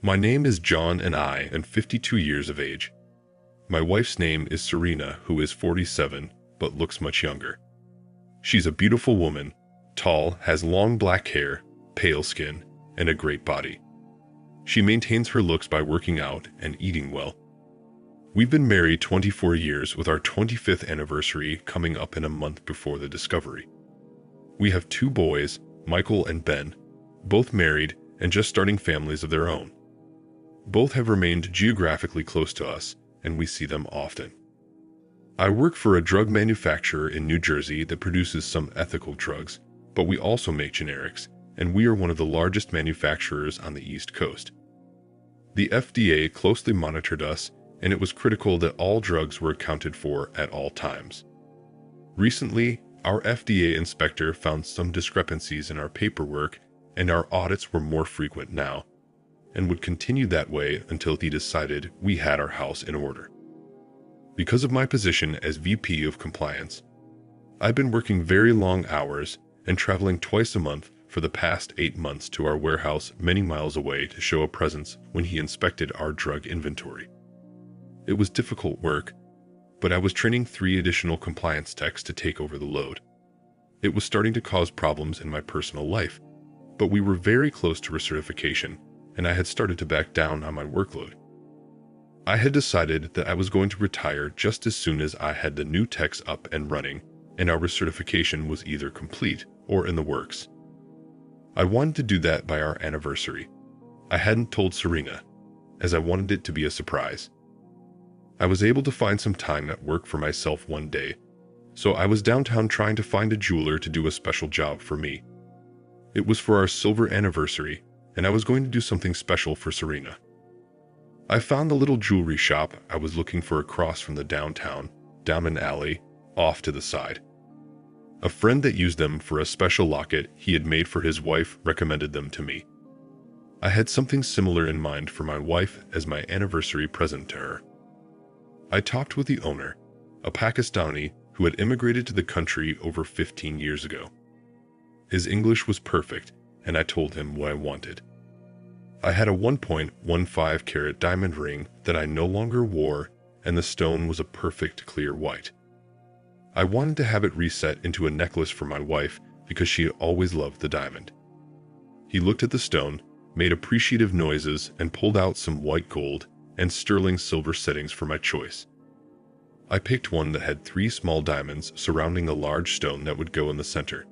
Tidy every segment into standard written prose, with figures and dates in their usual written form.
My name is John and I am 52 years of age. My wife's name is Serena, who is 47, but looks much younger. She's a beautiful woman, tall, has long black hair, pale skin, and a great body. She maintains her looks by working out and eating well. We've been married 24 years, with our 25th anniversary coming up in a month before the discovery. We have 2 boys, Michael and Ben, both married and just starting families of their own. Both have remained geographically close to us, and we see them often. I work for a drug manufacturer in New Jersey that produces some ethical drugs, but we also make generics, and we are one of the largest manufacturers on the East Coast. The FDA closely monitored us, and it was critical that all drugs were accounted for at all times. Recently, our FDA inspector found some discrepancies in our paperwork, and our audits were more frequent now, and would continue that way until he decided we had our house in order. Because of my position as VP of Compliance, I've been working very long hours and traveling twice a month for the past 8 months to our warehouse many miles away to show a presence when he inspected our drug inventory. It was difficult work, but I was training 3 additional compliance techs to take over the load. It was starting to cause problems in my personal life, but we were very close to recertification, and I had started to back down on my workload. I had decided that I was going to retire just as soon as I had the new techs up and running, and our recertification was either complete or in the works. I wanted to do that by our anniversary. I hadn't told Serena, as I wanted it to be a surprise. I was able to find some time at work for myself one day, so I was downtown trying to find a jeweler to do a special job for me. It was for our silver anniversary, and I was going to do something special for Serena. I found the little jewelry shop I was looking for across from the downtown, down an alley, off to the side. A friend that used them for a special locket he had made for his wife recommended them to me. I had something similar in mind for my wife as my anniversary present to her. I talked with the owner, a Pakistani who had immigrated to the country over 15 years ago. His English was perfect, and I told him what I wanted. I had a 1.15 carat diamond ring that I no longer wore, and the stone was a perfect clear white. I wanted to have it reset into a necklace for my wife because she had always loved the diamond. He looked at the stone, made appreciative noises, and pulled out some white gold and sterling silver settings for my choice. I picked one that had 3 small diamonds surrounding a large stone that would go in the center.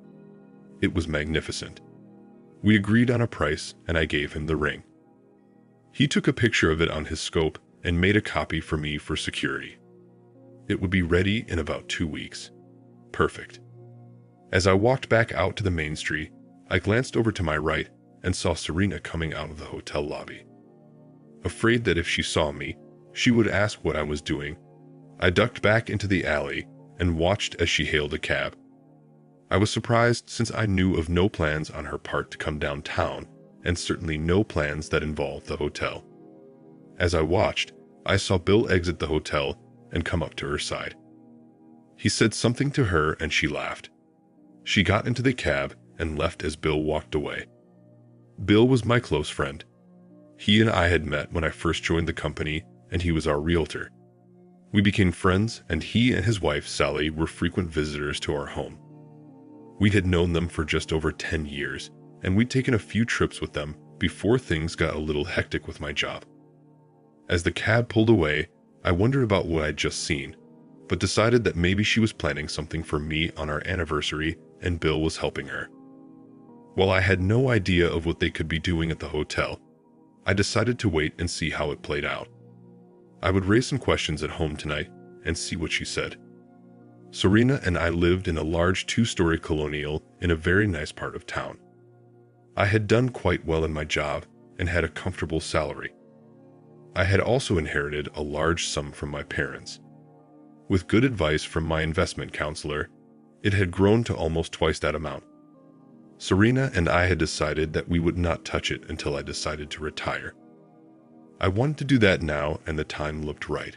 It was magnificent. We agreed on a price, and I gave him the ring. He took a picture of it on his scope and made a copy for me for security. It would be ready in about 2 weeks. Perfect. As I walked back out to the main street, I glanced over to my right and saw Serena coming out of the hotel lobby. Afraid that if she saw me, she would ask what I was doing, I ducked back into the alley and watched as she hailed a cab. I was surprised since I knew of no plans on her part to come downtown, and certainly no plans that involved the hotel. As I watched, I saw Bill exit the hotel and come up to her side. He said something to her and she laughed. She got into the cab and left as Bill walked away. Bill was my close friend. He and I had met when I first joined the company, and he was our realtor. We became friends, and he and his wife, Sally, were frequent visitors to our home. We had known them for just over 10 years, and we'd taken a few trips with them before things got a little hectic with my job. As the cab pulled away, I wondered about what I'd just seen, but decided that maybe she was planning something for me on our anniversary and Bill was helping her. While I had no idea of what they could be doing at the hotel, I decided to wait and see how it played out. I would raise some questions at home tonight and see what she said. Serena and I lived in a large 2-story colonial in a very nice part of town. I had done quite well in my job and had a comfortable salary. I had also inherited a large sum from my parents. With good advice from my investment counselor, it had grown to almost twice that amount. Serena and I had decided that we would not touch it until I decided to retire. I wanted to do that now, and the time looked right.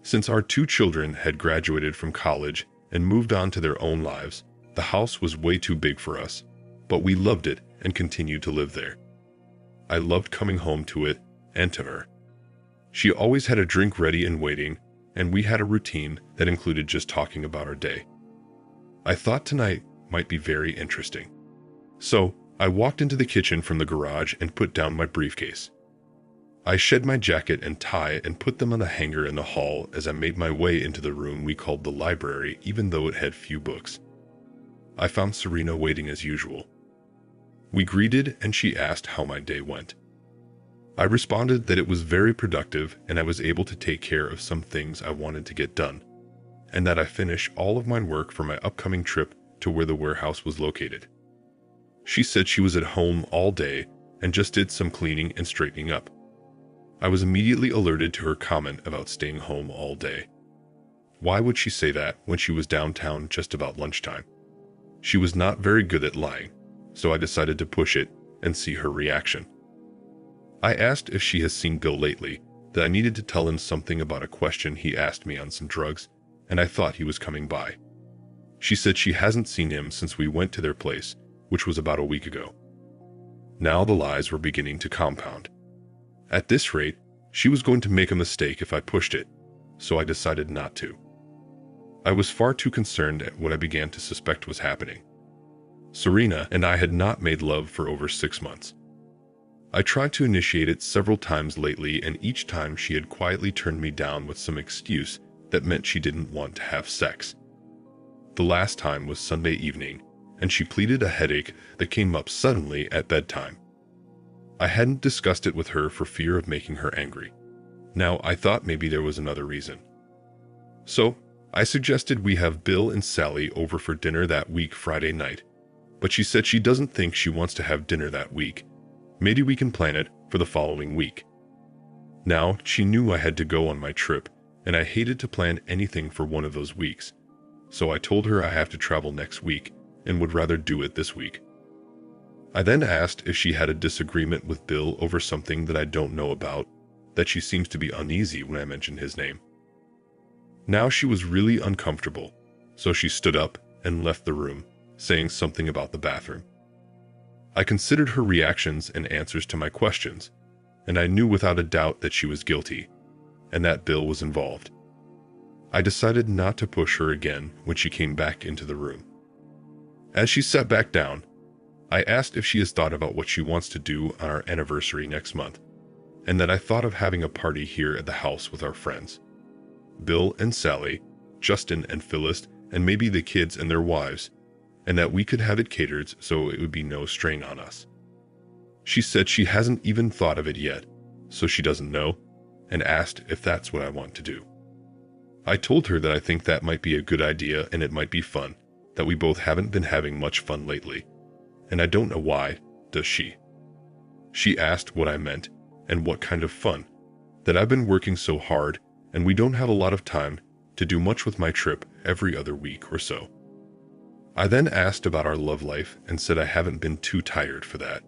Since our 2 children had graduated from college and moved on to their own lives, the house was way too big for us, but we loved it and continued to live there. I loved coming home to it and to her. She always had a drink ready and waiting, and we had a routine that included just talking about our day. I thought tonight might be very interesting. So, I walked into the kitchen from the garage and put down my briefcase. I shed my jacket and tie and put them on the hanger in the hall as I made my way into the room we called the library, even though it had few books. I found Serena waiting as usual. We greeted and she asked how my day went. I responded that it was very productive and I was able to take care of some things I wanted to get done, and that I finish all of my work for my upcoming trip to where the warehouse was located. She said she was at home all day and just did some cleaning and straightening up. I was immediately alerted to her comment about staying home all day. Why would she say that when she was downtown just about lunchtime? She was not very good at lying, so I decided to push it and see her reaction. I asked if she has seen Bill lately, that I needed to tell him something about a question he asked me on some drugs, and I thought he was coming by. She said she hasn't seen him since we went to their place, which was about a week ago. Now the lies were beginning to compound. At this rate, she was going to make a mistake if I pushed it, so I decided not to. I was far too concerned at what I began to suspect was happening. Serena and I had not made love for over 6 months. I tried to initiate it several times lately, and each time she had quietly turned me down with some excuse that meant she didn't want to have sex. The last time was Sunday evening, and she pleaded a headache that came up suddenly at bedtime. I hadn't discussed it with her for fear of making her angry. Now I thought maybe there was another reason. So, I suggested we have Bill and Sally over for dinner that week Friday night, but she said she doesn't think she wants to have dinner that week. Maybe we can plan it for the following week. Now, she knew I had to go on my trip, and I hated to plan anything for one of those weeks, so I told her I have to travel next week and would rather do it this week. I then asked if she had a disagreement with Bill over something that I don't know about, that she seems to be uneasy when I mention his name. Now she was really uncomfortable, so she stood up and left the room, saying something about the bathroom. I considered her reactions and answers to my questions, and I knew without a doubt that she was guilty, and that Bill was involved. I decided not to push her again when she came back into the room. As she sat back down, I asked if she has thought about what she wants to do on our anniversary next month, and that I thought of having a party here at the house with our friends. Bill and Sally, Justin and Phyllis, and maybe the kids and their wives, and that we could have it catered so it would be no strain on us. She said she hasn't even thought of it yet, so she doesn't know, and asked if that's what I want to do. I told her that I think that might be a good idea and it might be fun, that we both haven't been having much fun lately, and I don't know why, does she? She asked what I meant, and what kind of fun, that I've been working so hard, and we don't have a lot of time to do much with my trip every other week or so. I then asked about our love life and said I haven't been too tired for that,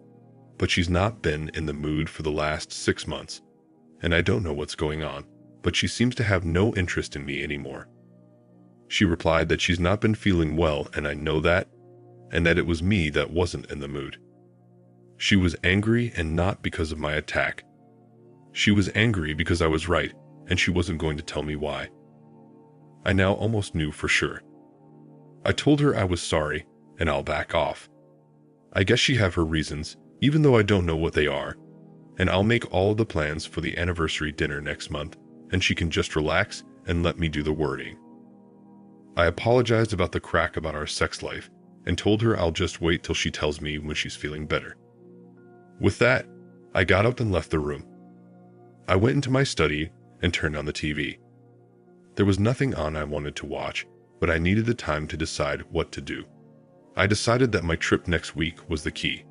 but she's not been in the mood for the last 6 months, and I don't know what's going on, but she seems to have no interest in me anymore. She replied that she's not been feeling well, and I know that, and that it was me that wasn't in the mood. She was angry, and not because of my attack. She was angry because I was right, and she wasn't going to tell me why. I now almost knew for sure. I told her I was sorry, and I'll back off. I guess she have her reasons, even though I don't know what they are, and I'll make all of the plans for the anniversary dinner next month, and she can just relax and let me do the wording. I apologized about the crack about our sex life, and told her I'll just wait till she tells me when she's feeling better. With that, I got up and left the room. I went into my study and turned on the TV. There was nothing on I wanted to watch, but I needed the time to decide what to do. I decided that my trip next week was the key.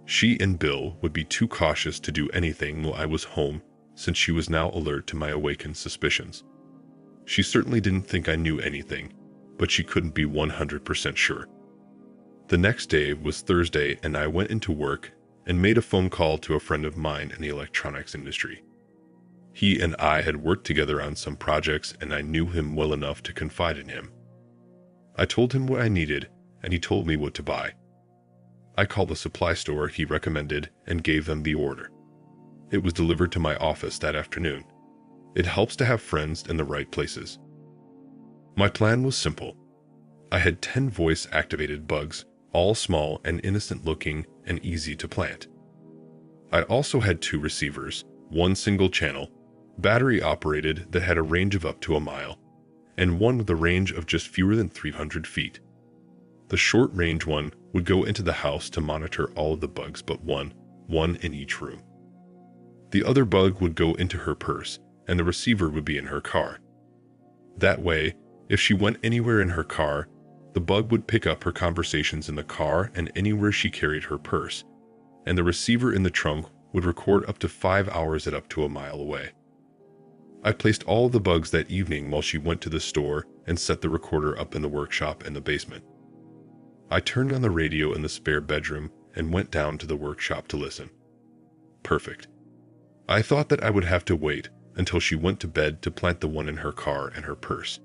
She and Bill would be too cautious to do anything while I was home, since she was now alert to my awakened suspicions. She certainly didn't think I knew anything, but she couldn't be 100% sure. The next day was Thursday, and I went into work and made a phone call to a friend of mine in the electronics industry. He and I had worked together on some projects, and I knew him well enough to confide in him. I told him what I needed, and he told me what to buy. I called the supply store he recommended and gave them the order. It was delivered to my office that afternoon. It helps to have friends in the right places. My plan was simple. I had 10 voice-activated bugs, all small and innocent-looking and easy to plant. I also had 2 receivers, one single channel, battery-operated that had a range of up to a mile, and one with a range of just fewer than 300 feet. The short-range one would go into the house to monitor all of the bugs but one in each room. The other bug would go into her purse, and the receiver would be in her car. That way, if she went anywhere in her car, the bug would pick up her conversations in the car and anywhere she carried her purse, and the receiver in the trunk would record up to 5 hours at up to a mile away. I placed all of the bugs that evening while she went to the store and set the recorder up in the workshop in the basement. I turned on the radio in the spare bedroom and went down to the workshop to listen. Perfect. I thought that I would have to wait until she went to bed to plant the one in her car and her purse.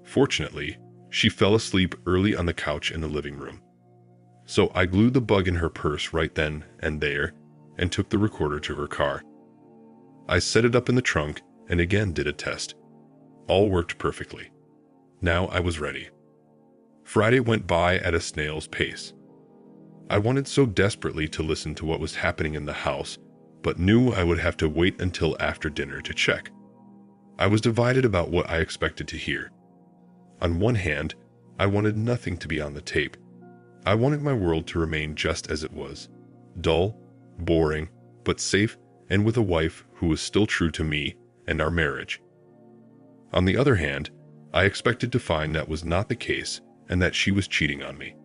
Fortunately, she fell asleep early on the couch in the living room. So I glued the bug in her purse right then and there and took the recorder to her car. I set it up in the trunk and again did a test. All worked perfectly. Now I was ready. Friday went by at a snail's pace. I wanted so desperately to listen to what was happening in the house, but knew I would have to wait until after dinner to check. I was divided about what I expected to hear. On one hand, I wanted nothing to be on the tape. I wanted my world to remain just as it was. Dull, boring, but safe, and with a wife who was still true to me and our marriage. On the other hand, I expected to find that was not the case and that she was cheating on me.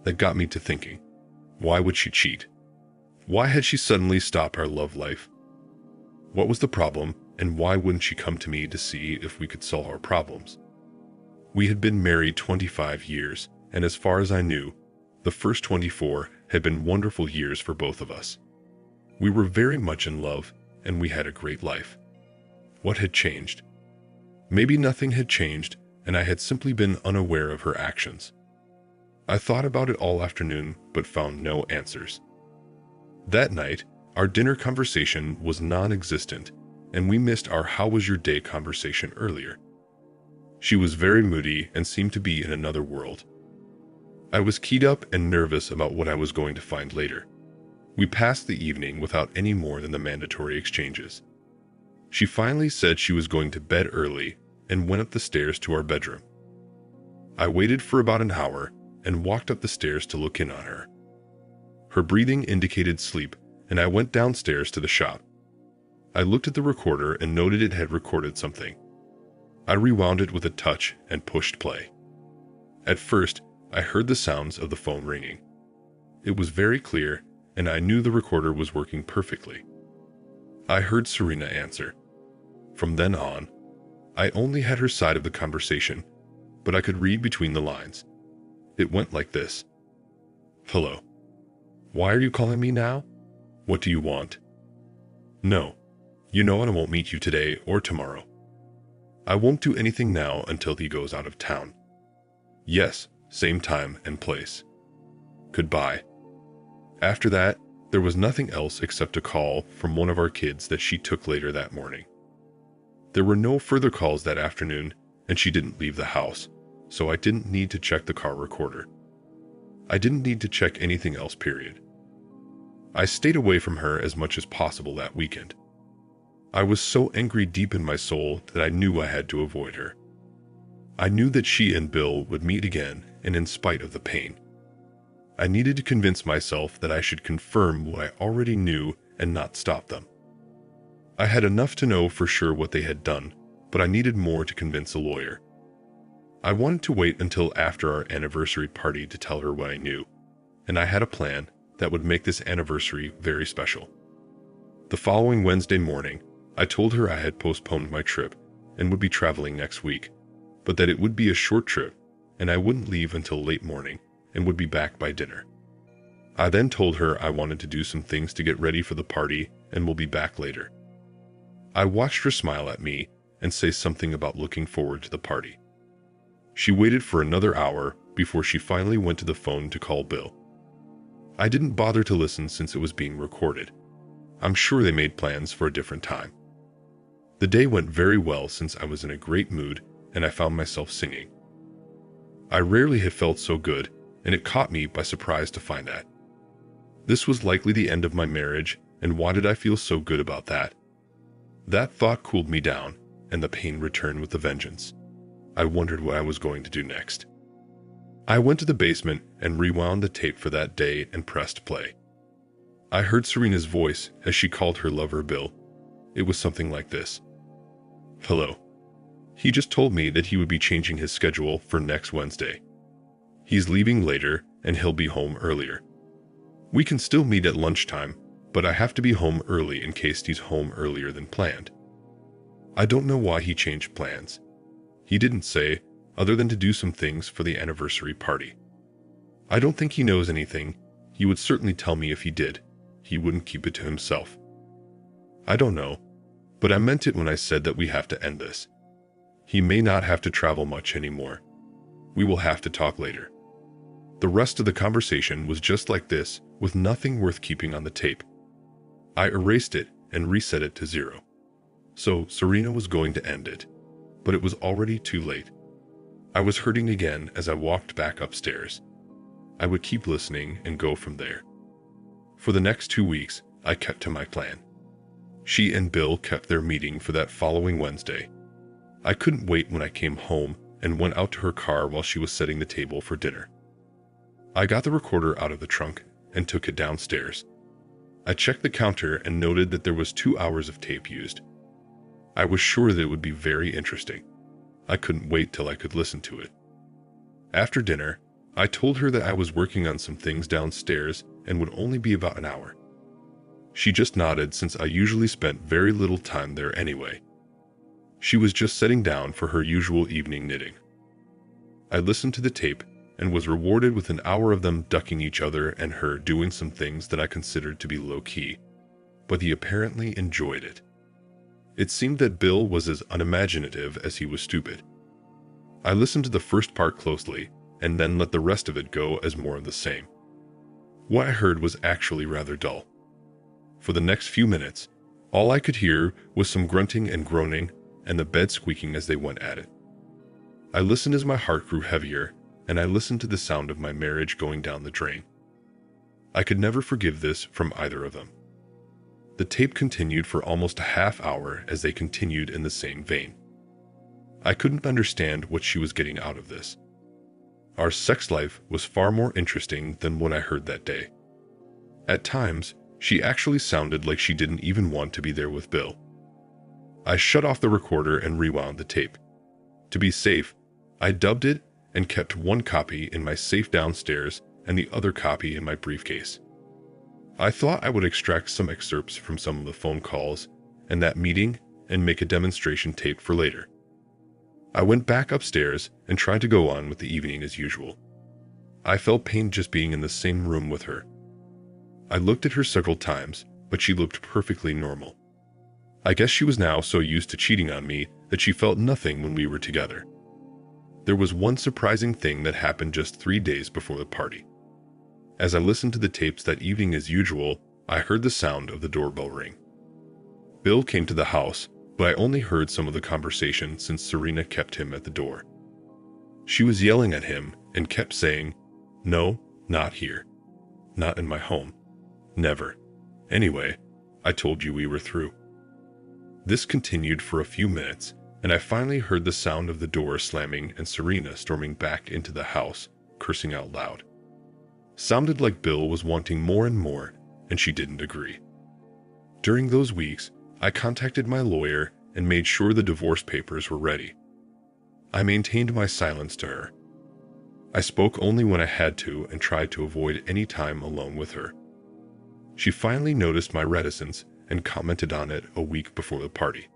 That got me to thinking, why would she cheat? Why had she suddenly stopped our love life? What was the problem, and why wouldn't she come to me to see if we could solve our problems? We had been married 25 years, and as far as I knew, the first 24 had been wonderful years for both of us. We were very much in love, and we had a great life. What had changed? Maybe nothing had changed, and I had simply been unaware of her actions. I thought about it all afternoon, but found no answers. That night, our dinner conversation was non-existent, and we missed our "how was your day" conversation earlier. She was very moody and seemed to be in another world. I was keyed up and nervous about what I was going to find later. We passed the evening without any more than the mandatory exchanges. She finally said she was going to bed early and went up the stairs to our bedroom. I waited for about an hour and walked up the stairs to look in on her. Her breathing indicated sleep, and I went downstairs to the shop. I looked at the recorder and noted it had recorded something. I rewound it with a touch and pushed play. At first, I heard the sounds of the phone ringing. It was very clear, and I knew the recorder was working perfectly. I heard Serena answer. From then on, I only had her side of the conversation, but I could read between the lines. It went like this. Hello. Why are you calling me now? What do you want? No. You know I won't meet you today or tomorrow. I won't do anything now until he goes out of town. Yes, same time and place. Goodbye. After that, there was nothing else except a call from one of our kids that she took later that morning. There were no further calls that afternoon, and she didn't leave the house, so I didn't need to check the car recorder. I didn't need to check anything else, period. I stayed away from her as much as possible that weekend. I was so angry deep in my soul that I knew I had to avoid her. I knew that she and Bill would meet again, and in spite of the pain. I needed to convince myself that I should confirm what I already knew and not stop them. I had enough to know for sure what they had done, but I needed more to convince a lawyer. I wanted to wait until after our anniversary party to tell her what I knew, and I had a plan that would make this anniversary very special. The following Wednesday morning, I told her I had postponed my trip and would be traveling next week, but that it would be a short trip and I wouldn't leave until late morning and would be back by dinner. I then told her I wanted to do some things to get ready for the party and will be back later. I watched her smile at me and say something about looking forward to the party. She waited for another hour before she finally went to the phone to call Bill. I didn't bother to listen since it was being recorded. I'm sure they made plans for a different time. The day went very well since I was in a great mood and I found myself singing. I rarely have felt so good, and it caught me by surprise to find that. This was likely the end of my marriage, and why did I feel so good about that? That thought cooled me down, and the pain returned with a vengeance. I wondered what I was going to do next. I went to the basement and rewound the tape for that day and pressed play. I heard Serena's voice as she called her lover Bill. It was something like this. "Hello. He just told me that he would be changing his schedule for next Wednesday. He's leaving later and he'll be home earlier. We can still meet at lunchtime, but I have to be home early in case he's home earlier than planned. I don't know why he changed plans. He didn't say, other than to do some things for the anniversary party. I don't think he knows anything. He would certainly tell me if he did. He wouldn't keep it to himself. I don't know, but I meant it when I said that we have to end this. He may not have to travel much anymore. We will have to talk later." The rest of the conversation was just like this, with nothing worth keeping on the tape. I erased it and reset it to 0. So Serena was going to end it, but it was already too late. I was hurting again as I walked back upstairs. I would keep listening and go from there. For the next 2 weeks, I kept to my plan. She and Bill kept their meeting for that following Wednesday. I couldn't wait when I came home and went out to her car while she was setting the table for dinner. I got the recorder out of the trunk and took it downstairs. I checked the counter and noted that there was 2 hours of tape used. I was sure that it would be very interesting. I couldn't wait till I could listen to it. After dinner, I told her that I was working on some things downstairs and would only be about an hour. She just nodded since I usually spent very little time there anyway. She was just sitting down for her usual evening knitting. I listened to the tape and was rewarded with an hour of them ducking each other and her doing some things that I considered to be low-key, but he apparently enjoyed it. It seemed that Bill was as unimaginative as he was stupid. I listened to the first part closely and then let the rest of it go as more of the same. What I heard was actually rather dull. For the next few minutes, all I could hear was some grunting and groaning and the bed squeaking as they went at it. I listened as my heart grew heavier, and I listened to the sound of my marriage going down the drain. I could never forgive this from either of them. The tape continued for almost a half hour as they continued in the same vein. I couldn't understand what she was getting out of this. Our sex life was far more interesting than what I heard that day. At times, she actually sounded like she didn't even want to be there with Bill. I shut off the recorder and rewound the tape. To be safe, I dubbed it and kept one copy in my safe downstairs and the other copy in my briefcase. I thought I would extract some excerpts from some of the phone calls and that meeting and make a demonstration tape for later. I went back upstairs and tried to go on with the evening as usual. I felt pain just being in the same room with her. I looked at her several times, but she looked perfectly normal. I guess she was now so used to cheating on me that she felt nothing when we were together. There was one surprising thing that happened just 3 days before the party. As I listened to the tapes that evening as usual, I heard the sound of the doorbell ring. Bill came to the house, but I only heard some of the conversation since Serena kept him at the door. She was yelling at him and kept saying, "No, not here. Not in my home. Never. Anyway, I told you we were through." This continued for a few minutes, and I finally heard the sound of the door slamming and Serena storming back into the house, cursing out loud. Sounded like Bill was wanting more and more, and she didn't agree. During those weeks, I contacted my lawyer and made sure the divorce papers were ready. I maintained my silence to her. I spoke only when I had to and tried to avoid any time alone with her. She finally noticed my reticence and commented on it a week before the party.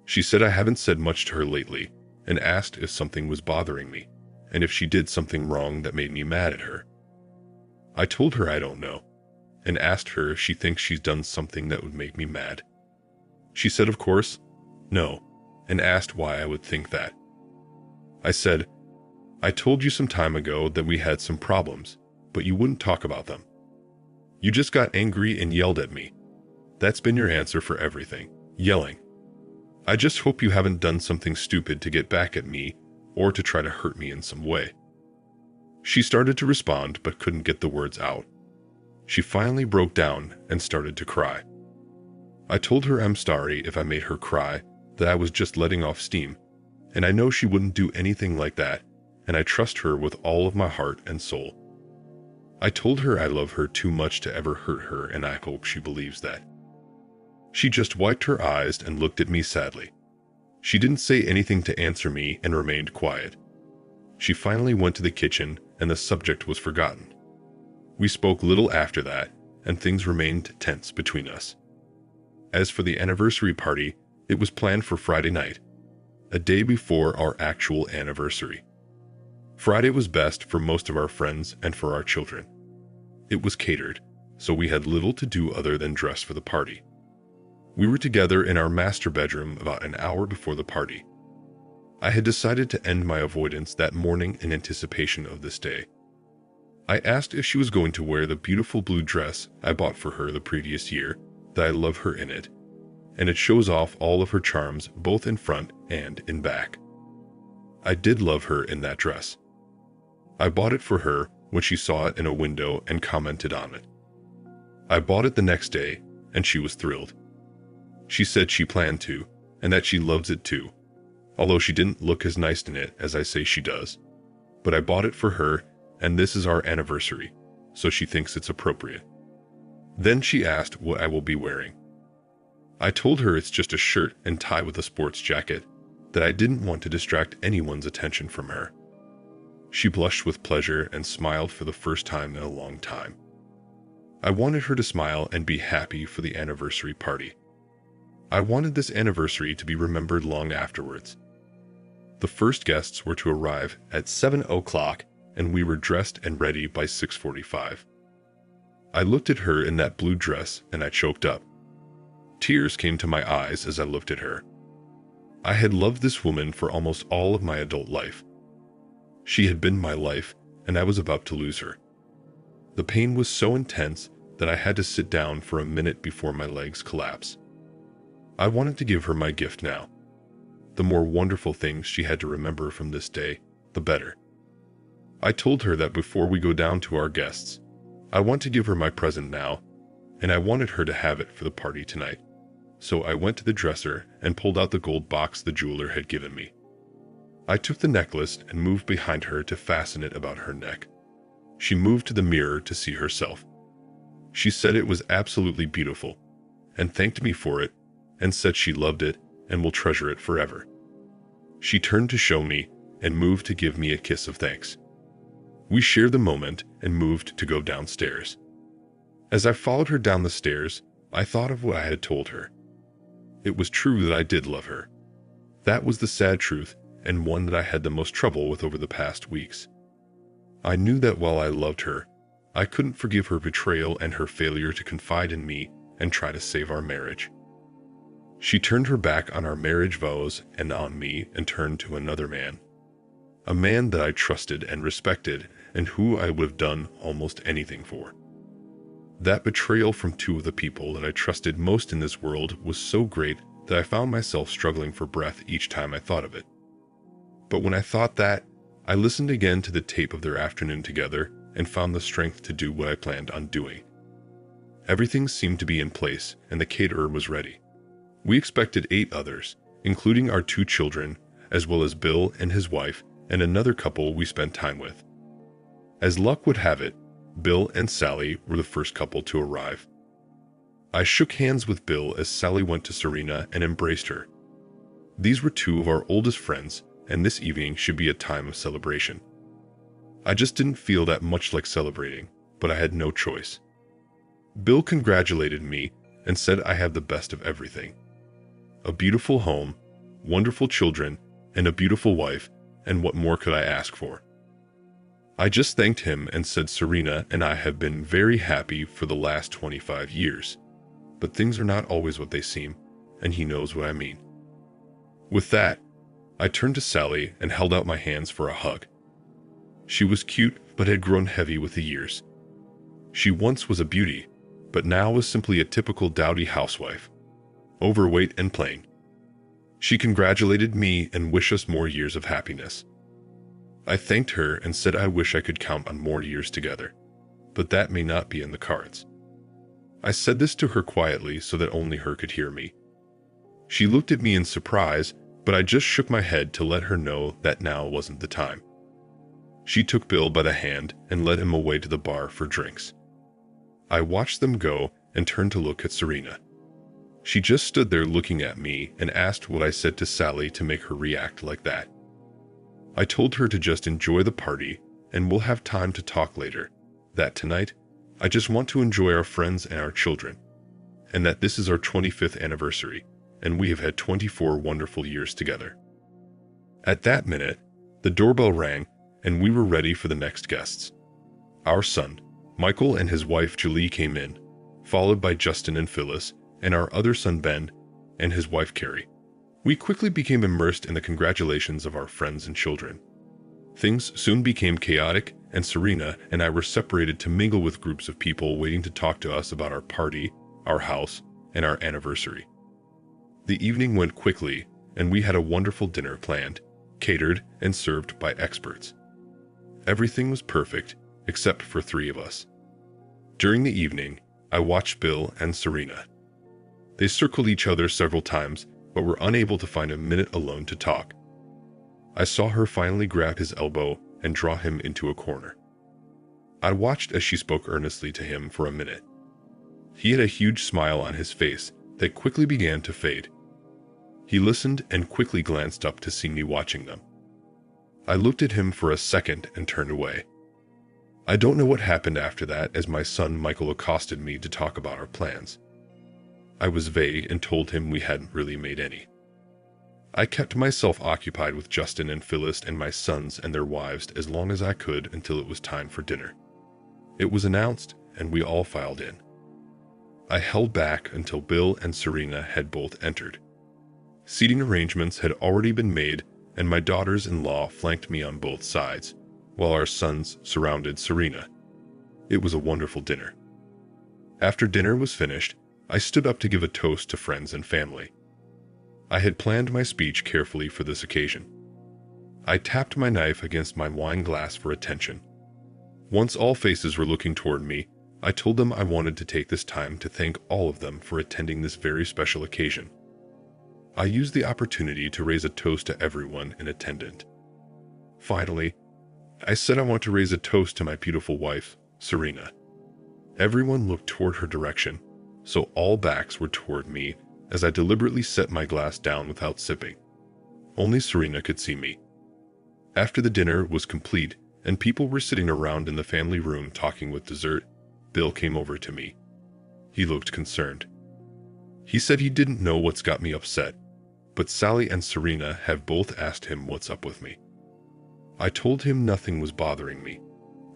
She said I haven't said much to her lately and asked if something was bothering me and if she did something wrong that made me mad at her. I told her I don't know and asked her if she thinks she's done something that would make me mad. She said, of course, no, and asked why I would think that. I said, "I told you some time ago that we had some problems, but you wouldn't talk about them. You just got angry and yelled at me. That's been your answer for everything. Yelling. I just hope you haven't done something stupid to get back at me or to try to hurt me in some way. She started to respond but couldn't get the words out. She finally broke down and started to cry. I told her I'm sorry if I made her cry, that I was just letting off steam, and I know she wouldn't do anything like that, and I trust her with all of my heart and soul. I told her I love her too much to ever hurt her, and I hope she believes that. She just wiped her eyes and looked at me sadly. She didn't say anything to answer me and remained quiet. She finally went to the kitchen and the subject was forgotten. We spoke little after that, and things remained tense between us. As for the anniversary party, it was planned for Friday night, a day before our actual anniversary. Friday was best for most of our friends and for our children. It was catered, so we had little to do other than dress for the party. We were together in our master bedroom about an hour before the party. I had decided to end my avoidance that morning in anticipation of this day. I asked if she was going to wear the beautiful blue dress I bought for her the previous year, that I love her in it, and it shows off all of her charms both in front and in back. I did love her in that dress. I bought it for her when she saw it in a window and commented on it. I bought it the next day, and she was thrilled. She said she planned to, and that she loves it too, although she didn't look as nice in it as I say she does. But I bought it for her, and this is our anniversary, so she thinks it's appropriate. Then she asked what I will be wearing. I told her it's just a shirt and tie with a sports jacket, that I didn't want to distract anyone's attention from her. She blushed with pleasure and smiled for the first time in a long time. I wanted her to smile and be happy for the anniversary party. I wanted this anniversary to be remembered long afterwards. The first guests were to arrive at 7 o'clock, and we were dressed and ready by 6:45. I looked at her in that blue dress and I choked up. Tears came to my eyes as I looked at her. I had loved this woman for almost all of my adult life. She had been my life, and I was about to lose her. The pain was so intense that I had to sit down for a minute before my legs collapsed. I wanted to give her my gift now. The more wonderful things she had to remember from this day, the better. I told her that before we go down to our guests, I want to give her my present now, and I wanted her to have it for the party tonight. So I went to the dresser and pulled out the gold box the jeweler had given me. I took the necklace and moved behind her to fasten it about her neck. She moved to the mirror to see herself. She said it was absolutely beautiful, and thanked me for it, and said she loved it and will treasure it forever. She turned to show me and moved to give me a kiss of thanks. We shared the moment and moved to go downstairs. As I followed her down the stairs, I thought of what I had told her. It was true that I did love her. That was the sad truth, and one that I had the most trouble with over the past weeks. I knew that while I loved her, I couldn't forgive her betrayal and her failure to confide in me and try to save our marriage. She turned her back on our marriage vows and on me and turned to another man. A man that I trusted and respected and who I would have done almost anything for. That betrayal from two of the people that I trusted most in this world was so great that I found myself struggling for breath each time I thought of it. But when I thought that, I listened again to the tape of their afternoon together and found the strength to do what I planned on doing. Everything seemed to be in place and the caterer was ready. We expected 8 others, including our 2 children, as well as Bill and his wife and another couple we spent time with. As luck would have it, Bill and Sally were the first couple to arrive. I shook hands with Bill as Sally went to Serena and embraced her. These were 2 of our oldest friends, and this evening should be a time of celebration. I just didn't feel that much like celebrating, but I had no choice. Bill congratulated me and said I have the best of everything. A beautiful home, wonderful children, and a beautiful wife, and what more could I ask for? I just thanked him and said Serena and I have been very happy for the last 25 years, but things are not always what they seem, and he knows what I mean. With that, I turned to Sally and held out my hands for a hug. She was cute, but had grown heavy with the years. She once was a beauty, but now was simply a typical dowdy housewife, overweight and plain. She congratulated me and wished us more years of happiness. I thanked her and said I wish I could count on more years together, but that may not be in the cards. I said this to her quietly so that only her could hear me. She looked at me in surprise, but I just shook my head to let her know that now wasn't the time. She took Bill by the hand and led him away to the bar for drinks. I watched them go and turned to look at Serena. She just stood there looking at me and asked what I said to Sally to make her react like that. I told her to just enjoy the party and we'll have time to talk later, that tonight, I just want to enjoy our friends and our children, and that this is our 25th anniversary, and we have had 24 wonderful years together. At that minute, the doorbell rang and we were ready for the next guests. Our son, Michael, and his wife Julie came in, followed by Justin and Phyllis, and our other son Ben and his wife Carrie. We quickly became immersed in the congratulations of our friends and children. Things soon became chaotic, and Serena and I were separated to mingle with groups of people waiting to talk to us about our party, our house, and our anniversary. The evening went quickly, and we had a wonderful dinner planned, catered, and served by experts. Everything was perfect, except for 3 of us. During the evening, I watched Bill and Serena. They circled each other several times, but were unable to find a minute alone to talk. I saw her finally grab his elbow and draw him into a corner. I watched as she spoke earnestly to him for a minute. He had a huge smile on his face that quickly began to fade. He listened and quickly glanced up to see me watching them. I looked at him for a second and turned away. I don't know what happened after that, as my son Michael accosted me to talk about our plans. I was vague and told him we hadn't really made any. I kept myself occupied with Justin and Phyllis and my sons and their wives as long as I could until it was time for dinner. It was announced and we all filed in. I held back until Bill and Serena had both entered. Seating arrangements had already been made and my daughters-in-law flanked me on both sides, while our sons surrounded Serena. It was a wonderful dinner. After dinner was finished, I stood up to give a toast to friends and family. I had planned my speech carefully for this occasion. I tapped my knife against my wine glass for attention. Once all faces were looking toward me, I told them I wanted to take this time to thank all of them for attending this very special occasion. I used the opportunity to raise a toast to everyone in attendance. Finally, I said I want to raise a toast to my beautiful wife, Serena. Everyone looked toward her direction, so all backs were toward me as I deliberately set my glass down without sipping. Only Serena could see me. After the dinner was complete and people were sitting around in the family room talking with dessert, Bill came over to me. He looked concerned. He said he didn't know what's got me upset, but Sally and Serena have both asked him what's up with me. I told him nothing was bothering me,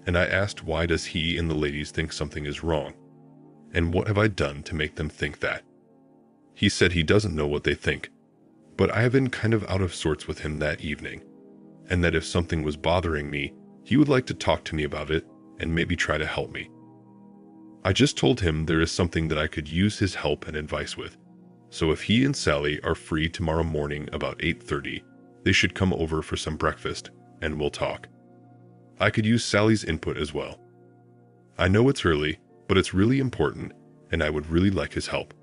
and I asked why does he and the ladies think something is wrong, and what have I done to make them think that. He said he doesn't know what they think, but I have been kind of out of sorts with him that evening, and that if something was bothering me, he would like to talk to me about it and maybe try to help me. I just told him there is something that I could use his help and advice with, so if he and Sally are free tomorrow morning about 8:30, they should come over for some breakfast and we'll talk. I could use Sally's input as well. I know it's early, but it's really important and I would really like his help.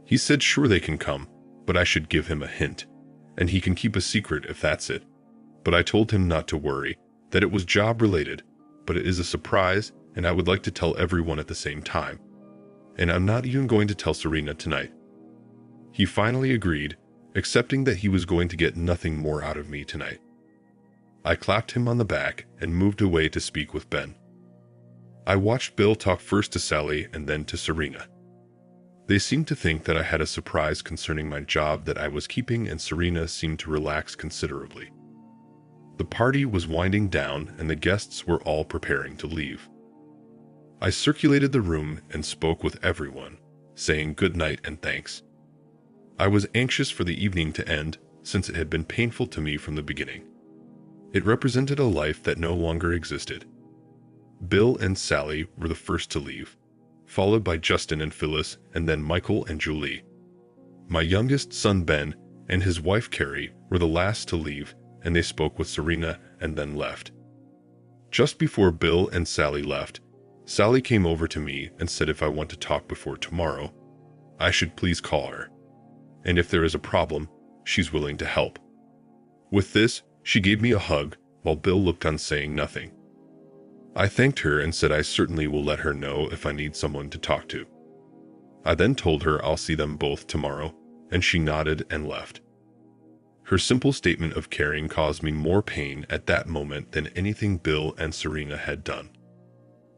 He said sure they can come, but I should give him a hint, and he can keep a secret if that's it. But I told him not to worry, that it was job related, but it is a surprise and I would like to tell everyone at the same time. And I'm not even going to tell Serena tonight. He finally agreed, accepting that he was going to get nothing more out of me tonight. I clapped him on the back and moved away to speak with Ben. I watched Bill talk first to Sally and then to Serena. They seemed to think that I had a surprise concerning my job that I was keeping, and Serena seemed to relax considerably. The party was winding down and the guests were all preparing to leave. I circulated the room and spoke with everyone, saying good night and thanks. I was anxious for the evening to end since it had been painful to me from the beginning. It represented a life that no longer existed. Bill and Sally were the first to leave, followed by Justin and Phyllis, and then Michael and Julie. My youngest son Ben and his wife Carrie were the last to leave, and they spoke with Serena and then left. Just before Bill and Sally left, Sally came over to me and said if I want to talk before tomorrow, I should please call her. And if there is a problem, she's willing to help. With this, she gave me a hug while Bill looked on saying nothing. I thanked her and said I certainly will let her know if I need someone to talk to. I then told her I'll see them both tomorrow, and she nodded and left. Her simple statement of caring caused me more pain at that moment than anything Bill and Serena had done.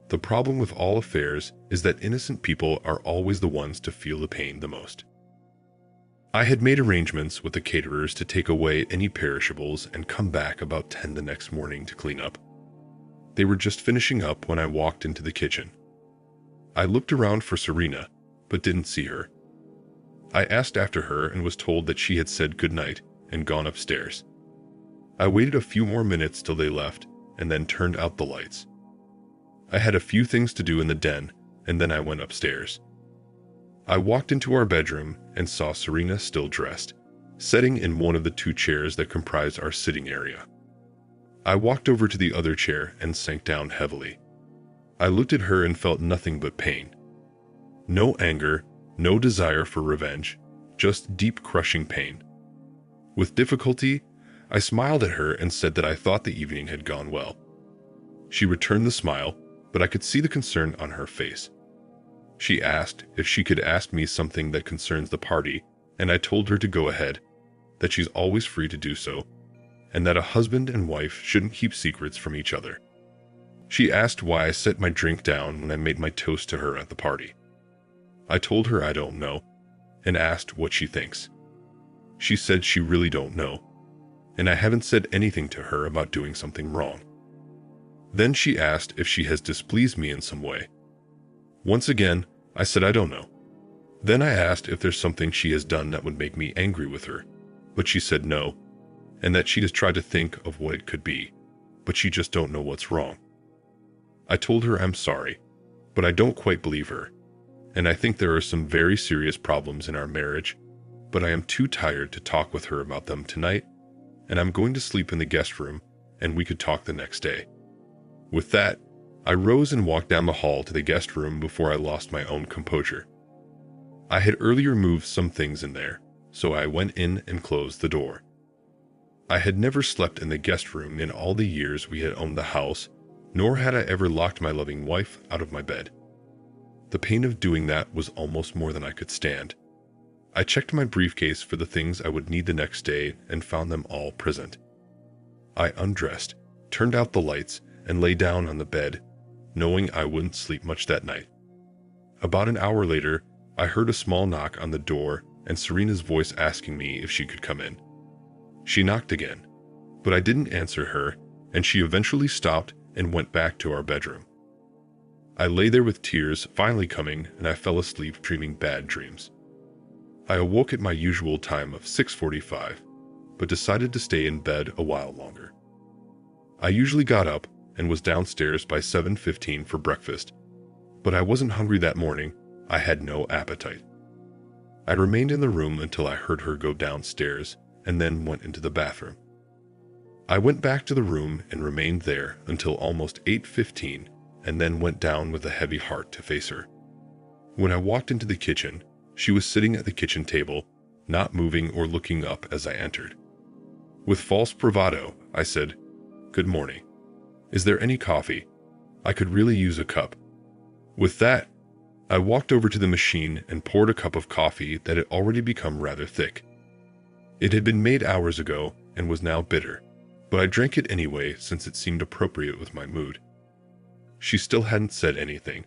The problem with all affairs is that innocent people are always the ones to feel the pain the most. I had made arrangements with the caterers to take away any perishables and come back about 10 the next morning to clean up. They were just finishing up when I walked into the kitchen. I looked around for Serena, but didn't see her. I asked after her and was told that she had said goodnight and gone upstairs. I waited a few more minutes till they left and then turned out the lights. I had a few things to do in the den, and then I went upstairs. I walked into our bedroom and saw Serena still dressed, sitting in one of the 2 chairs that comprise our sitting area. I walked over to the other chair and sank down heavily. I looked at her and felt nothing but pain. No anger, no desire for revenge, just deep crushing pain. With difficulty, I smiled at her and said that I thought the evening had gone well. She returned the smile, but I could see the concern on her face. She asked if she could ask me something that concerns the party, and I told her to go ahead, that she's always free to do so, and that a husband and wife shouldn't keep secrets from each other. She asked why I set my drink down when I made my toast to her at the party. I told her I don't know, and asked what she thinks. She said she really don't know, and I haven't said anything to her about doing something wrong. Then she asked if she has displeased me in some way. Once again, I said I don't know. Then I asked if there's something she has done that would make me angry with her, but she said no, and that she has tried to think of what it could be, but she just don't know what's wrong. I told her I'm sorry, but I don't quite believe her, and I think there are some very serious problems in our marriage, but I am too tired to talk with her about them tonight, and I'm going to sleep in the guest room, and we could talk the next day. With that, I rose and walked down the hall to the guest room before I lost my own composure. I had earlier moved some things in there, so I went in and closed the door. I had never slept in the guest room in all the years we had owned the house, nor had I ever locked my loving wife out of my bed. The pain of doing that was almost more than I could stand. I checked my briefcase for the things I would need the next day and found them all present. I undressed, turned out the lights, and lay down on the bed, knowing I wouldn't sleep much that night. About an hour later, I heard a small knock on the door and Serena's voice asking me if she could come in. She knocked again, but I didn't answer her, and she eventually stopped and went back to our bedroom. I lay there with tears finally coming, and I fell asleep dreaming bad dreams. I awoke at my usual time of 6:45, but decided to stay in bed a while longer. I usually got up and was downstairs by 7:15 for breakfast, but I wasn't hungry that morning. I had no appetite. I remained in the room until I heard her go downstairs and then went into the bathroom. I went back to the room and remained there until almost 8:15 and then went down with a heavy heart to face her. When I walked into the kitchen, she was sitting at the kitchen table, not moving or looking up as I entered. With false bravado, I said, "Good morning. Is there any coffee? I could really use a cup." With that, I walked over to the machine and poured a cup of coffee that had already become rather thick. It had been made hours ago and was now bitter, but I drank it anyway since it seemed appropriate with my mood. She still hadn't said anything,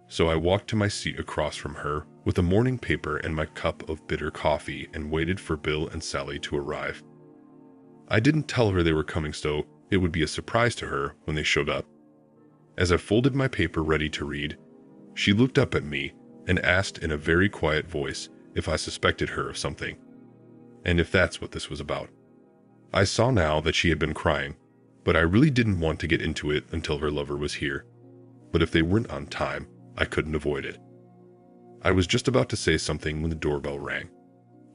so I walked to my seat across from her with a morning paper and my cup of bitter coffee and waited for Bill and Sally to arrive. I didn't tell her they were coming, so it would be a surprise to her when they showed up. As I folded my paper ready to read, she looked up at me and asked in a very quiet voice if I suspected her of something, and if that's what this was about. I saw now that she had been crying, but I really didn't want to get into it until her lover was here. But if they weren't on time, I couldn't avoid it. I was just about to say something when the doorbell rang.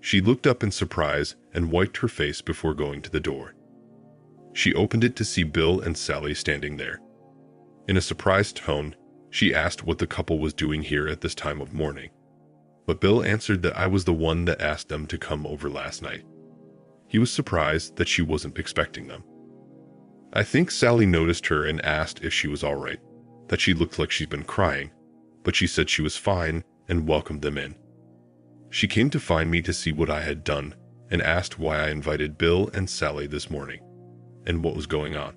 She looked up in surprise and wiped her face before going to the door. She opened it to see Bill and Sally standing there. In a surprised tone, she asked what the couple was doing here at this time of morning. But Bill answered that I was the one that asked them to come over last night. He was surprised that she wasn't expecting them. I think Sally noticed her and asked if she was all right, that she looked like she'd been crying, but she said she was fine and welcomed them in. She came to find me to see what I had done and asked why I invited Bill and Sally this morning and what was going on.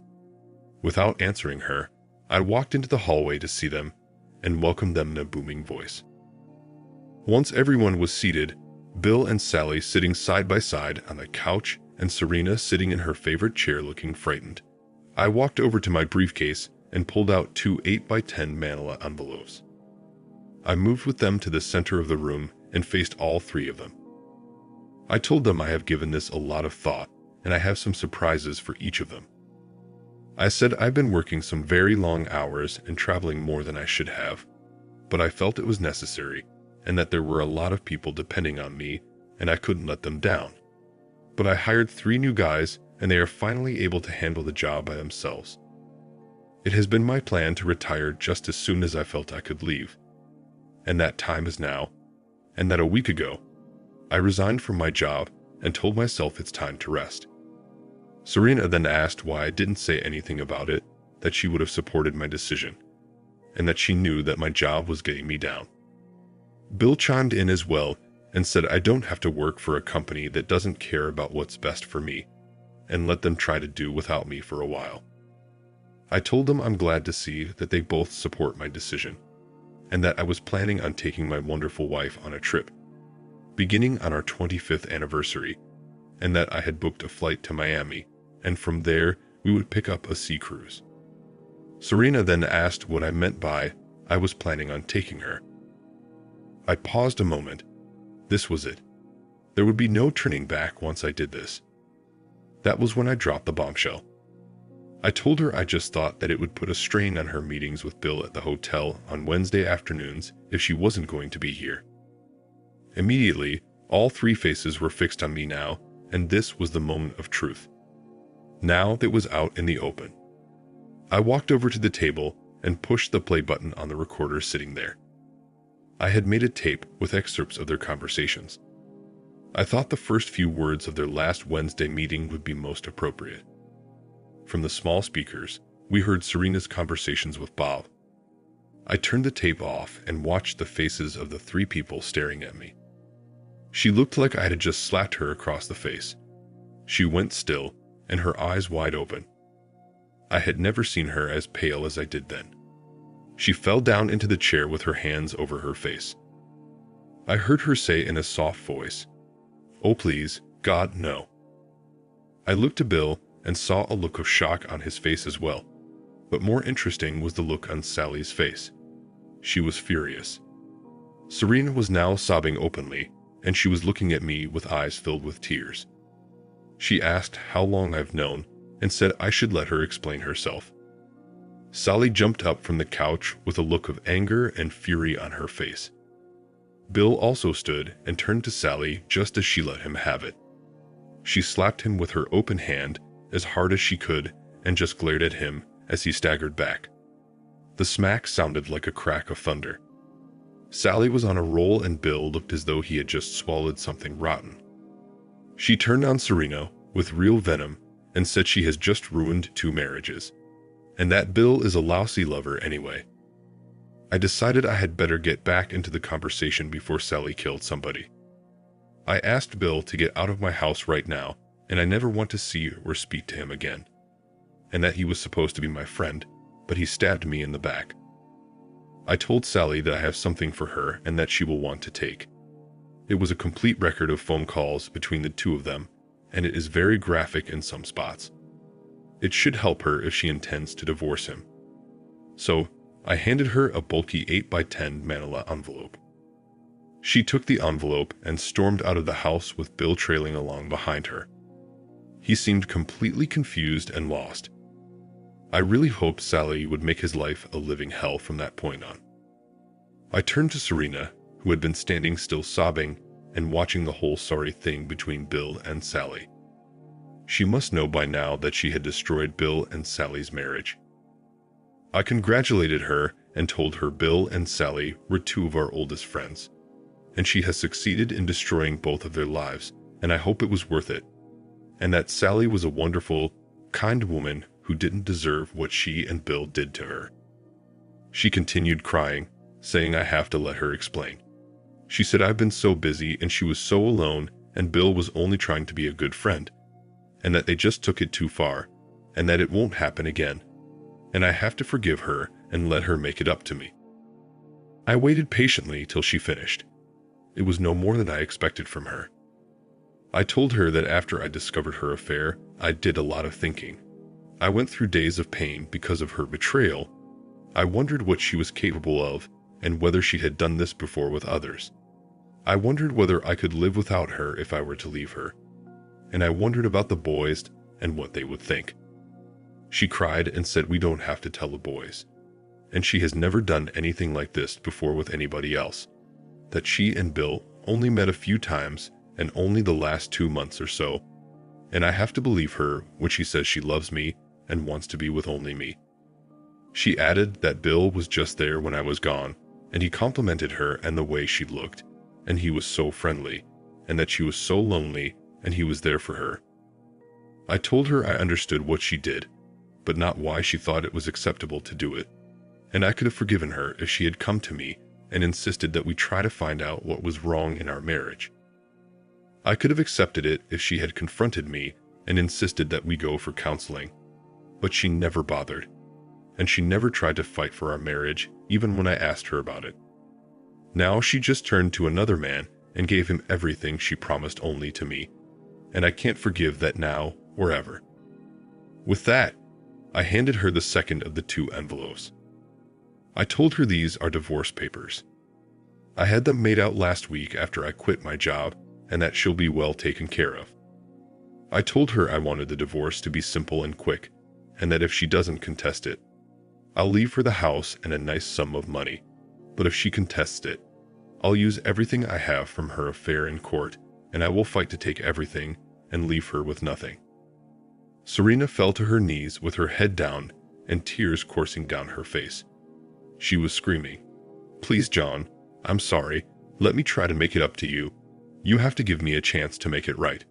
Without answering her, I walked into the hallway to see them and welcomed them in a booming voice. Once everyone was seated, Bill and Sally sitting side by side on the couch and Serena sitting in her favorite chair looking frightened, I walked over to my briefcase and pulled out 2 8x10 manila envelopes. I moved with them to the center of the room and faced all 3 of them. I told them I have given this a lot of thought and I have some surprises for each of them. I said I've been working some very long hours and traveling more than I should have, but I felt it was necessary and that there were a lot of people depending on me and I couldn't let them down. But I hired 3 new guys and they are finally able to handle the job by themselves. It has been my plan to retire just as soon as I felt I could leave. And that time is now, and that a week ago, I resigned from my job and told myself it's time to rest. Serena then asked why I didn't say anything about it, that she would have supported my decision, and that she knew that my job was getting me down. Bill chimed in as well and said I don't have to work for a company that doesn't care about what's best for me, and let them try to do without me for a while. I told them I'm glad to see that they both support my decision, and that I was planning on taking my wonderful wife on a trip, beginning on our 25th anniversary, and that I had booked a flight to Miami, and from there we would pick up a sea cruise. Serena then asked what I meant by I was planning on taking her. I paused a moment. This was it. There would be no turning back once I did this. That was when I dropped the bombshell. I told her I just thought that it would put a strain on her meetings with Bill at the hotel on Wednesday afternoons if she wasn't going to be here. Immediately, all 3 faces were fixed on me now, and this was the moment of truth. Now it was out in the open. I walked over to the table and pushed the play button on the recorder sitting there. I had made a tape with excerpts of their conversations. I thought the first few words of their last Wednesday meeting would be most appropriate. From the small speakers, we heard Serena's conversations with Bob. I turned the tape off and watched the faces of the 3 people staring at me. She looked like I had just slapped her across the face. She went still, and her eyes wide open. I had never seen her as pale as I did then. She fell down into the chair with her hands over her face. I heard her say in a soft voice, "Oh please, God, no." I looked to Bill and saw a look of shock on his face as well, but more interesting was the look on Sally's face. She was furious. Serena was now sobbing openly, and she was looking at me with eyes filled with tears. She asked how long I've known and said I should let her explain herself. Sally jumped up from the couch with a look of anger and fury on her face. Bill also stood and turned to Sally just as she let him have it. She slapped him with her open hand as hard as she could and just glared at him as he staggered back. The smack sounded like a crack of thunder. Sally was on a roll and Bill looked as though he had just swallowed something rotten. She turned on Serena with real venom and said she has just ruined 2 marriages, and that Bill is a lousy lover anyway. I decided I had better get back into the conversation before Sally killed somebody. I asked Bill to get out of my house right now, and I never want to see or speak to him again, and that he was supposed to be my friend, but he stabbed me in the back. I told Sally that I have something for her and that she will want to take. It was a complete record of phone calls between the 2 of them, and it is very graphic in some spots. It should help her if she intends to divorce him. So, I handed her a bulky 8x10 manila envelope. She took the envelope and stormed out of the house with Bill trailing along behind her. He seemed completely confused and lost. I really hoped Sally would make his life a living hell from that point on. I turned to Serena, who had been standing still sobbing and watching the whole sorry thing between Bill and Sally. She must know by now that she had destroyed Bill and Sally's marriage. I congratulated her and told her Bill and Sally were two of our oldest friends, and she has succeeded in destroying both of their lives, and I hope it was worth it, and that Sally was a wonderful, kind woman who didn't deserve what she and Bill did to her. She continued crying, saying I have to let her explain. She said I've been so busy and she was so alone and Bill was only trying to be a good friend, and that they just took it too far, and that it won't happen again, and I have to forgive her and let her make it up to me. I waited patiently till she finished. It was no more than I expected from her. I told her that after I discovered her affair, I did a lot of thinking. I went through days of pain because of her betrayal. I wondered what she was capable of and whether she had done this before with others. I wondered whether I could live without her if I were to leave her. And I wondered about the boys and what they would think. She cried and said we don't have to tell the boys. And she has never done anything like this before with anybody else. That she and Bill only met a few times and only the last 2 months or so. And I have to believe her when she says she loves me and wants to be with only me. She added that Bill was just there when I was gone, and he complimented her and the way she looked, and he was so friendly, and that she was so lonely, and he was there for her. I told her I understood what she did, but not why she thought it was acceptable to do it, and I could have forgiven her if she had come to me and insisted that we try to find out what was wrong in our marriage. I could have accepted it if she had confronted me and insisted that we go for counseling, but she never bothered, and she never tried to fight for our marriage even when I asked her about it. Now she just turned to another man and gave him everything she promised only to me, and I can't forgive that now or ever. With that, I handed her the second of the 2 envelopes. I told her these are divorce papers. I had them made out last week after I quit my job, and that she'll be well taken care of. I told her I wanted the divorce to be simple and quick, and that if she doesn't contest it, I'll leave her the house and a nice sum of money, but if she contests it, I'll use everything I have from her affair in court, and I will fight to take everything and leave her with nothing. Serena fell to her knees with her head down and tears coursing down her face. She was screaming, "Please, John, I'm sorry. Let me try to make it up to you. You have to give me a chance to make it right."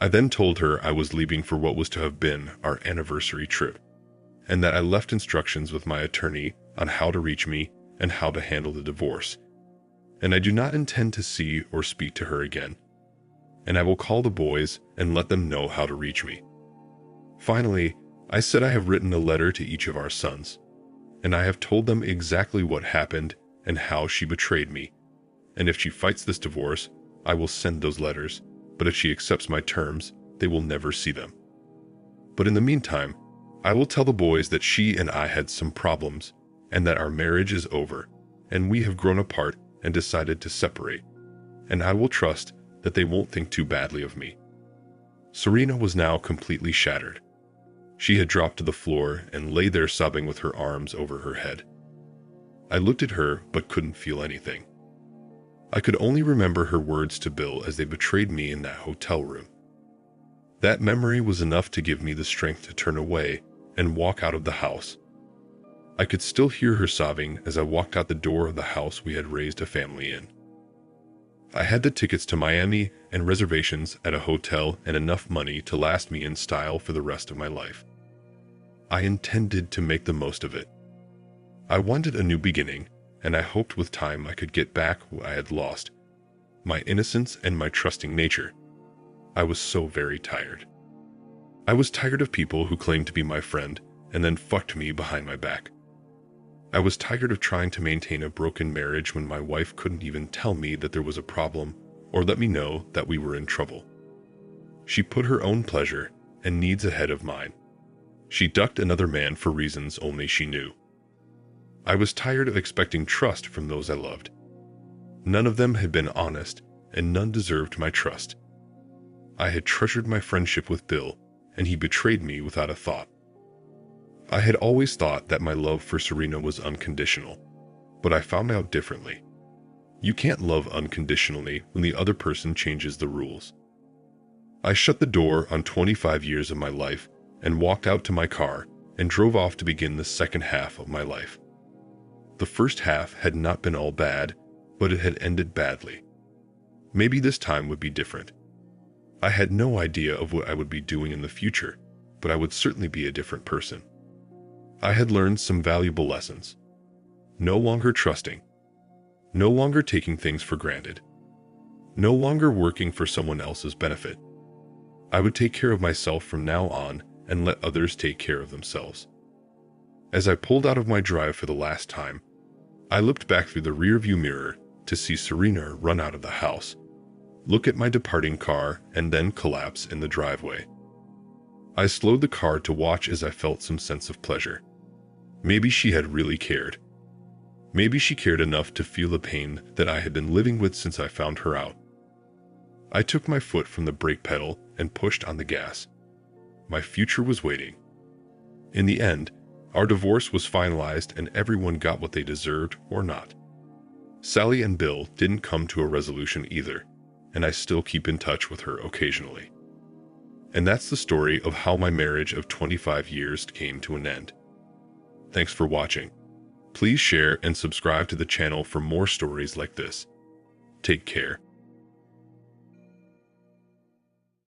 I then told her I was leaving for what was to have been our anniversary trip, and that I left instructions with my attorney on how to reach me and how to handle the divorce, and I do not intend to see or speak to her again, and I will call the boys and let them know how to reach me. Finally, I said I have written a letter to each of our sons, and I have told them exactly what happened and how she betrayed me, and if she fights this divorce, I will send those letters, but if she accepts my terms, they will never see them. But in the meantime, I will tell the boys that she and I had some problems, and that our marriage is over, and we have grown apart and decided to separate, and I will trust that they won't think too badly of me. Serena was now completely shattered. She had dropped to the floor and lay there sobbing with her arms over her head. I looked at her but couldn't feel anything. I could only remember her words to Bill as they betrayed me in that hotel room. That memory was enough to give me the strength to turn away and walk out of the house. I could still hear her sobbing as I walked out the door of the house we had raised a family in. I had the tickets to Miami and reservations at a hotel and enough money to last me in style for the rest of my life. I intended to make the most of it. I wanted a new beginning, and I hoped with time I could get back what I had lost, my innocence and my trusting nature. I was so very tired. I was tired of people who claimed to be my friend and then fucked me behind my back. I was tired of trying to maintain a broken marriage when my wife couldn't even tell me that there was a problem or let me know that we were in trouble. She put her own pleasure and needs ahead of mine. She ducked another man for reasons only she knew. I was tired of expecting trust from those I loved. None of them had been honest, and none deserved my trust. I had treasured my friendship with Bill, and he betrayed me without a thought. I had always thought that my love for Serena was unconditional, but I found out differently. You can't love unconditionally when the other person changes the rules. I shut the door on 25 years of my life and walked out to my car and drove off to begin the second half of my life. The first half had not been all bad, but it had ended badly. Maybe this time would be different. I had no idea of what I would be doing in the future, but I would certainly be a different person. I had learned some valuable lessons. No longer trusting. No longer taking things for granted. No longer working for someone else's benefit. I would take care of myself from now on and let others take care of themselves. As I pulled out of my drive for the last time, I looked back through the rearview mirror to see Serena run out of the house, look at my departing car, and then collapse in the driveway. I slowed the car to watch as I felt some sense of pleasure. Maybe she had really cared. Maybe she cared enough to feel the pain that I had been living with since I found her out. I took my foot from the brake pedal and pushed on the gas. My future was waiting. In the end, our divorce was finalized and everyone got what they deserved or not. Sally and Bill didn't come to a resolution either, and I still keep in touch with her occasionally. And that's the story of how my marriage of 25 years came to an end. Thanks for watching. Please share and subscribe to the channel for more stories like this. Take care.